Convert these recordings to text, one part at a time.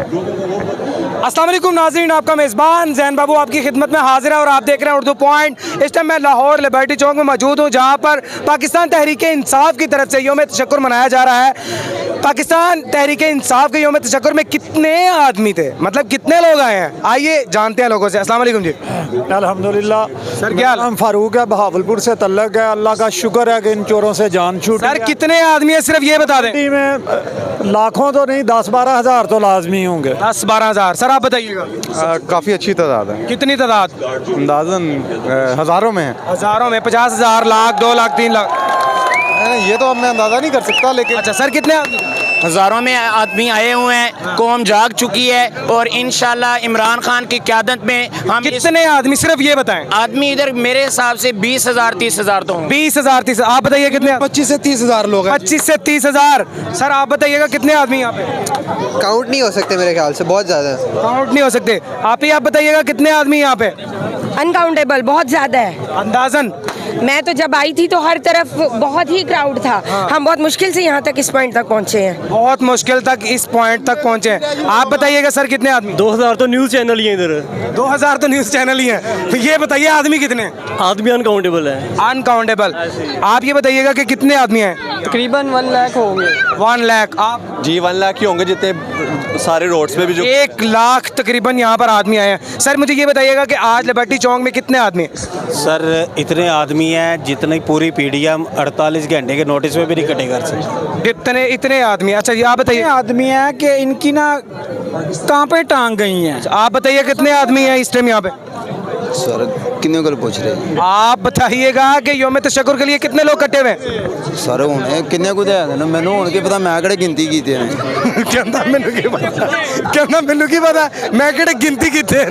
अस्सलाम वालेकुम नाज़रीन, आपका मेज़बान ज़ैन बाबू आपकी खिदमत में हाजिर है और आप देख रहे हैं उर्दू पॉइंट। इस टाइम मैं लाहौर लिबर्टी चौक में मौजूद हूँ, जहाँ पर पाकिस्तान तहरीक इंसाफ की तरफ से यौम तशक्कुर मनाया जा रहा है। पाकिस्तान तहरीक इंसाफ के यौम तशक्कुर में कितने आदमी थे, मतलब कितने लोग आए हैं, आइए जानते हैं लोगों से। अस्सलाम वालेकुम जी। अल्हम्दुलिल्लाह सर, क्या नाम फारूक है, बहावलपुर से तल्लक है। अल्लाह का शुक्र है कि इन चोरों से जान छूटी सर है। कितने आदमी है सिर्फ ये बता दें। गिनती में लाखों तो नहीं, 10-12 हज़ार तो लाजमी होंगे। 10-12 हज़ार। सर आप बताइएगा काफ़ी अच्छी तादाद है, कितनी तादाद? अंदाज़न हज़ारों में है। हज़ारों में? 50,000, लाख, 2 लाख, 3 लाख? ये तो अब मैं अंदाज़ा नहीं कर सकता, लेकिन अच्छा सर कितने आदमी? हज़ारों में आदमी आए हुए हैं। कौम जाग चुकी है और इंशाल्लाह इमरान खान की क़यादत में हम कितने आदमी सिर्फ ये बताएं। आदमी इधर मेरे हिसाब से 20,000 30,000 तो होंगे। 20,000 30। आप बताइए कितने? 25 से 30 हज़ार लोग हैं। 25 से 30,000। सर आप बताइएगा कितने आदमी यहाँ पे? काउंट नहीं हो सकते मेरे ख्याल से, बहुत ज़्यादा है। काउंट नहीं हो सकते। आप बताइएगा कितने आदमी यहाँ पे? अनकाउंटेबल, बहुत ज्यादा है। अंदाजन? मैं तो जब आई थी तो हर तरफ बहुत ही क्राउड था। हम बहुत मुश्किल से यहाँ तक इस पॉइंट तक पहुँचे हैं। बहुत मुश्किल तक इस पॉइंट तक पहुँचे हैं। आप बताइएगा सर कितने आदमी? 2000 तो न्यूज़ चैनल ही है इधर। 2000 तो न्यूज़ चैनल ही है। तो ये बताइए आदमी कितने? आदमी अनकाउंटेबल है। अनकाउंटेबल। आप ये बताइएगा कि कितने आदमी हैं? तकरीबन 1 लाख होंगे। 1 लाख। आप? जी 1 लाख ही होंगे, जितने सारे रोड्स पे भी जो 1 लाख तकरीबन यहाँ पर आदमी आए हैं। सर मुझे ये बताइएगा कि आज लिबर्टी चौक में कितने आदमी हैं? सर इतने आदमी हैं जितनी पूरी पीडीएम 48 घंटे के नोटिस में भी नहीं कटेगा सर। इतने आदमी। अच्छा जी आप बताइए। आदमी है कि इनकी ना कहाँ पे टांग गई हैं। आप बताइए कितने आदमी हैं इस टाइम यहाँ पे? सर कितने को पूछ रहे हैं? आप बताइएगा कि यौम तशक्कुर के लिए कितने लोग कटे हुए हैं? सर हुने कितने को दे ना मैंने उनके पता, मैं कड़े गिनती की थी कहना मैनू की पता, मैं कड़े गिनती की थे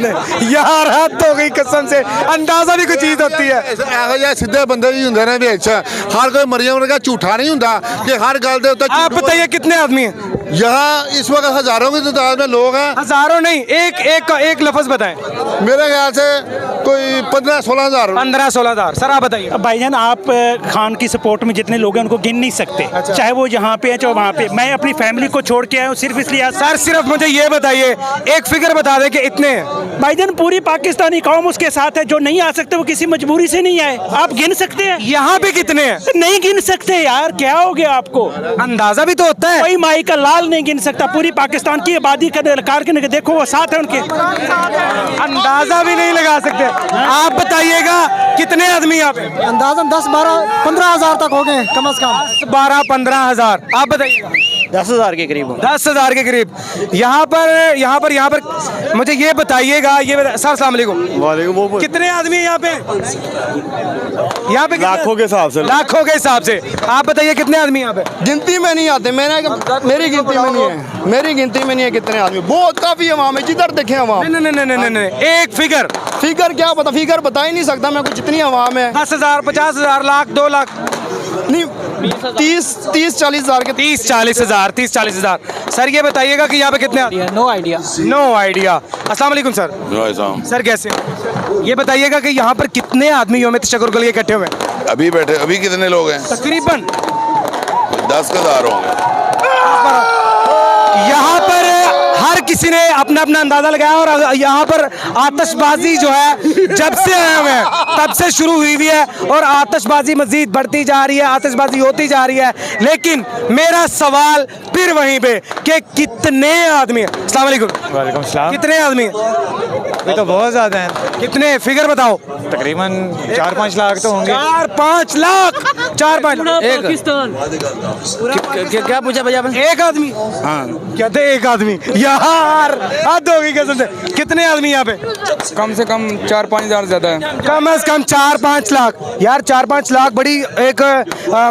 यार। हद हो गई कसम से, अंदाजा भी कोई चीज होती है। ਇਹੋ ਜਿਹਾ ਸਿੱਧੇ ਬੰਦੇ ਵੀ ਹੁੰਦੇ ਨੇ ਵਿੱਚ, हर कोई मरियम वर्गा झूठा नहीं ਹੁੰਦਾ कि हर गल दे उत्ते। आप बताइए कितने आदमी हैं यहाँ इस वक्त हजारों की तादाद में लोग हैं। हजारों नहीं, एक लफ्ज बताएं। मेरे ख्याल से कोई 15-16 हज़ार। 15-16 हज़ार। सर आप बताइए। भाईजान आप खान की सपोर्ट में जितने लोग हैं उनको गिन नहीं सकते। अच्छा। चाहे वो यहाँ पे है चाहे वहाँ पे। मैं अपनी फैमिली को छोड़ के आया हूँ सिर्फ इसलिए। सर सिर्फ मुझे ये बताइए, एक फिगर बता दें कि इतने हैं। भाईजान पूरी पाकिस्तानी कौम उसके साथ है। जो नहीं आ सकते वो किसी मजबूरी से नहीं आए। आप गिन सकते हैं? यहाँ पे कितने हैं? नहीं गिन सकते यार, क्या हो गया आपको? अंदाजा भी तो होता है। कोई माई का लाल नहीं गिन सकता। पूरी पाकिस्तान की आबादी का कारगिन के देखो, वो साथ है उनके। अंदाजा भी नहीं लगा सकते। आप बताइएगा कितने आदमी यहाँ पे? अंदाजन 10-12-15 हज़ार तक हो गए कम से कम। 12-15 हज़ार। आप बताइएगा। 10,000 के करीब। 10,000 के करीब। यहाँ पर मुझे ये बताइएगा, सर अस्सलाम वालेकुम। वालेकुम। कितने आदमी हैं यहाँ पे? लाखों के हिसाब से। लाखों के हिसाब से। आप बताइए कितने आदमी यहाँ पे? गिनती में नहीं आते, मेरी गिनती में नहीं है। मेरी गिनती में नहीं है कितने आदमी। बहुत काफ़ी अवाम है, जिधर देखें अवाम। नहीं, एक फिगर। फिगर क्या पता, फिगर बता ही नहीं सकता मैं, कुछ जितनी अवाम है। 10,000, 50,000, लाख, 2 लाख? नहीं, 30-40 हज़ार के। 30-40 हज़ार। सर ये बताइएगा कि यहाँ पे कितने आदमी? No idea. No idea. अस्सलाम वालेकुम सर। सर कैसे? ये बताइएगा कि यहाँ पर कितने आदमी यौम तशक्कुर के लिए इकट्ठे हुए हैं? अभी बैठे, अभी कितने लोग हैं? तकरीबन 10,000 होंगे। यहाँ पर हर किसी ने अपना अपना अंदाजा लगाया और यहाँ पर आतिशबाजी जो है जब से आए हुए हैं तब से शुरू हुई है और आतिशबाजी मजीद बढ़ती जा रही है, आतिशबाजी होती जा रही है। लेकिन मेरा सवाल फिर वहीं पे कि कितने आदमी हैं? अस्सलाम वालेकुम। वालेकुम सलाम। कितने आदमी हैं? ये तो बहुत ज़्यादा हैं। कितने? फिगर बताओ। तकरीबन 4-5 लाख तो होंगे। 4-5 लाख। 4-5 लाख। पाकिस्तान क्या पूछा भैया? एक आदमी? हाँ कहते एक आदमी। यार हद हो गई कसम से। कितने आदमी यहाँ पे? कम से कम 4-5 हज़ार ज्यादा है। कम से कम 4-5 लाख। यार 4-5 लाख बड़ी एक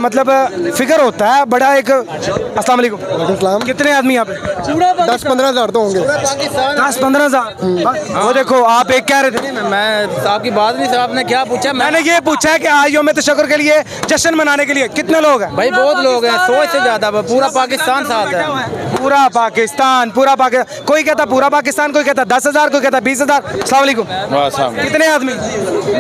मतलब फिगर होता है, बड़ा एक। अस्सलाम वालेकुम। कितने आदमी यहाँ पे? 10-15 हज़ार तो होंगे। 10-15 हज़ार। वो देखो आप एक कह रहे थे। मैं आपकी बात नहीं, आपने क्या पूछा? मैंने ये पूछा है कि आज यौम तशक्कुर के लिए जश्न जश्न मनाने के लिए? कितने लोग हैं भाई बहुत लोग हैं, 100 से ज्यादा, पूरा पाकिस्तान साथ है। पूरा पाकिस्तान कोई कहता पूरा पाकिस्तान, कोई कहता 10,000, कोई कहता 20,000। अस्सलाम वालेकुम। कितने आदमी?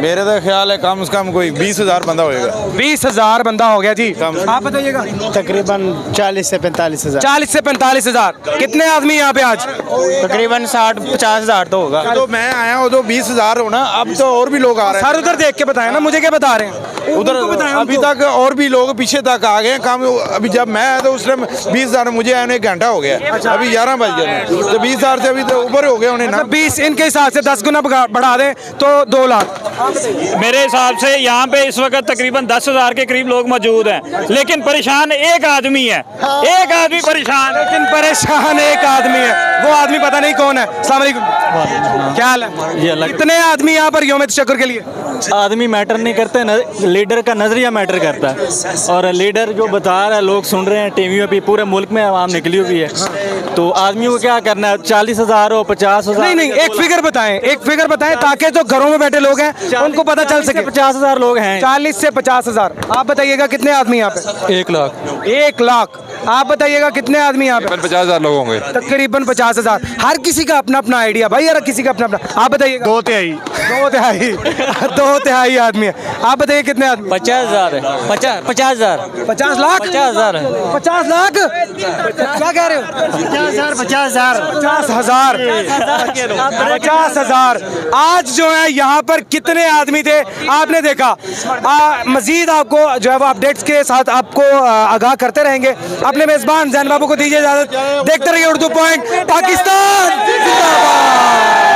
मेरे तो ख्याल है कम से कम कोई 20,000 बंदा होएगा। 20,000 बंदा हो गया जी। आप बताइएगा। तकरीबन 40 से 45,000। 40 से 45,000। कितने आदमी यहाँ पे आज? तकरीबन 60-50,000 तो होगा। तो मैं आया हूँ तो 20,000 होना, अब तो और भी लोग आ रहे सर उधर देख के बताए ना, मुझे क्या बता रहे हैं? हैं उधर। अभी तक और भी लोग पीछे तक आ गए काम। अभी जब मैं आया तो उस टाइम 20,000, मुझे आने 1 घंटा हो गया, अभी 11 बज गए, तो 20,000 से अभी तो ऊपर हो गए उन्हें ना। 20 इनके हिसाब से 10 गुना बढ़ा दें तो 2 लाख। मेरे हिसाब से यहाँ पे इस वक्त तकरीबन 10,000 के करीब लोग मौजूद हैं, लेकिन परेशान एक आदमी है। एक आदमी परेशान, लेकिन परेशान एक आदमी है, वो आदमी पता नहीं कौन है। अस्सलाम वालेकुम। क्या हाल है? कितने आदमी यहाँ पर यौम तशक्कुर के लिए? आदमी मैटर नहीं करते, लीडर का नजरिया मैटर करता है। और लीडर जो बता रहा है, लोग सुन रहे हैं टीवियों पे, पूरे मुल्क में आवाम निकली हुई है, तो आदमियों को क्या करना है? 40,000 हो, 50,000? नहीं, एक फिगर बताएं ताकि जो घरों में बैठे लोग हैं उनको पता चल सके। 50,000 लोग हैं। 40 से 50,000। आप बताइएगा कितने आदमी यहाँ पे? 1 लाख। 1 लाख। आप बताइएगा कितने आदमी यहाँ पे? 50,000 लोग होंगे। तकरीबन 50,000। हर किसी का अपना अपना आइडिया भाई, हर किसी का अपना अपना। आप बताइएगा। 2 तिहाई। 2 तिहाई आदमी है। आप बताइए कितने आदमी? 50,000 है। 50,000। 50 लाख? 50,000 है। 50 लाख क्या कह रहे हो? 50,000। 50,000। 50,000। आज जो है यहाँ पर कितने आदमी थे आपने देखा। मजीद आपको जो है वो अपडेट्स के साथ आपको आगाह करते रहेंगे। अपने मेजबान जैन बाबू को दीजिए इजाजत। देखते रहिए उर्दू पॉइंट। पाकिस्तान जिंदाबाद।